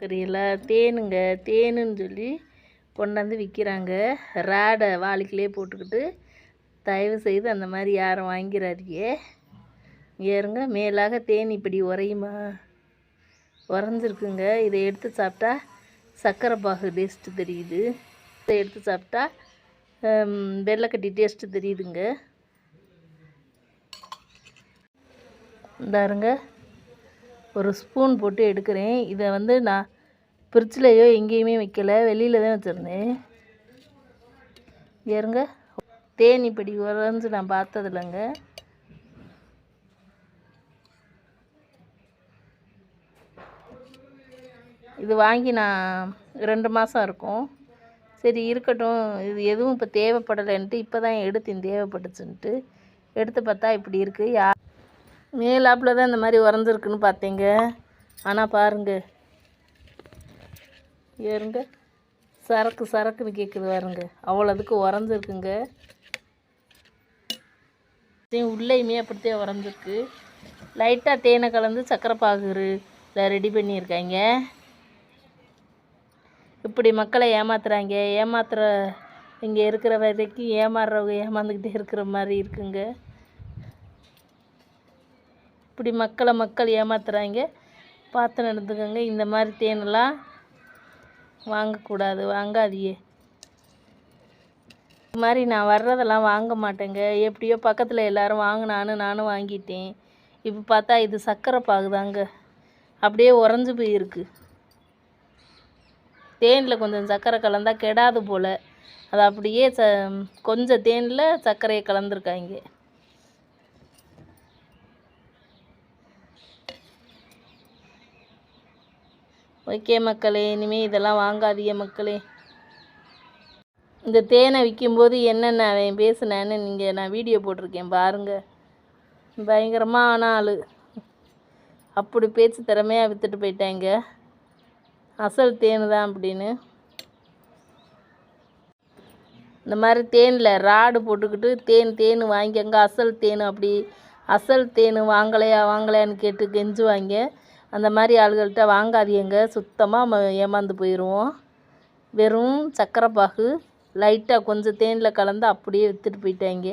பார்க்குறீங்களா? தேனுங்க. தேனுன்னு சொல்லி கொண்டாந்து விற்கிறாங்க. ராடை வாளிக்குள்ளே போட்டுக்கிட்டு தயவு செய்து அந்த மாதிரி யாரும் வாங்கிறாதீங்க. ஏறுங்க மேலாக தேன் இப்படி உரையுமா? உறைஞ்சிருக்குங்க. இதை எடுத்து சாப்பிட்டா சர்க்கரை பாகு டேஸ்ட்டு தெரியுது. இதை எடுத்து சாப்பிட்டா வெள்ளைக்கட்டி டேஸ்ட்டு தெரியுதுங்க. இந்தாருங்க ஒரு ஸ்பூன் போட்டு எடுக்கிறேன். இதை வந்து நான் ஃப்ரிட்ஜ்லையோ எங்கேயுமே வைக்கல, வெளியில் தான் வச்சுருந்தேன். ஏறுங்க தேன் இப்படி உறைஞ்சி நான் பார்த்ததில்லைங்க. இது வாங்கி நான் 2 மாதம் இருக்கும். சரி இருக்கட்டும், இது எதுவும் இப்போ தேவைப்படலைன்ட்டு இப்போ தான் எடுத்தேன், தேவைப்பட்டுச்சுன்ட்டு எடுத்து பார்த்தா இப்படி இருக்குது. மேலாப்பில் தான் இந்த மாதிரி உறைஞ்சிருக்குன்னு பார்த்தீங்க. ஆனால் பாருங்கள், ஏறுங்க சரக்கு சரக்குன்னு கேட்குது பாருங்க, அவ்வளோதுக்கு உறைஞ்சிருக்குங்க. உள்ளேயுமே அப்படித்தான் உறைஞ்சிருக்கு. லைட்டாக தேனை கலந்து சர்க்கரை பாகு ரெடி பண்ணியிருக்காங்க. இப்படி மக்களை ஏமாத்துறாங்க. ஏமாத்துகிற இங்கே இருக்கிற வரைக்கும் ஏமாறுறவங்க ஏமாந்துக்கிட்டே இருக்கிற மாதிரி இருக்குங்க. இப்படி மக்கள் ஏமாத்துறாங்க. பார்த்து நடந்துக்கோங்க. இந்த மாதிரி தேனெல்லாம் வாங்கக்கூடாது, வாங்காதியே. இது மாதிரி நான் வர்றதெல்லாம் வாங்க மாட்டேங்க. எப்படியோ பக்கத்தில் எல்லோரும் நானும் வாங்கிட்டேன். இப்போ பார்த்தா இது சர்க்கரை பாகு தாங்க, அப்படியே உறைஞ்சி போயிருக்கு. தேனில் கொஞ்சம் சர்க்கரை கலந்தால் கெடாது போல். அது அப்படியே கொஞ்சம் தேனில் சர்க்கரையை கலந்துருக்காங்க. ஓகே மக்களே, இனிமேல் இதெல்லாம் வாங்காதீங்க மக்களே. இந்த தேனை விற்கும்போது என்னென்ன அவன் பேசுனேன்னு நான் வீடியோ போட்டிருக்கேன் பாருங்கள். பயங்கரமான ஆள், அப்படி பேச்சு திறமையாக விற்றுட்டு போயிட்டாங்க. அசல் தேன் தான் அப்படின்னு. இந்த மாதிரி தேனில் ராடு போட்டுக்கிட்டு தேன் வாங்கிக்கங்க, அசல் தேன். அப்படி அசல் தேன் வாங்கலையான்னு கேட்டு கெஞ்சுவாங்க. அந்த மாதிரி ஆளுகள்கிட்ட வாங்காதீங்க, சுத்தமாக ஏமாந்து போயிடுவோம். வெறும் சர்க்கரை பாகு லைட்டாக கொஞ்சம் தேனில் கலந்து அப்படியே விற்றுட்டு போயிட்டாங்க.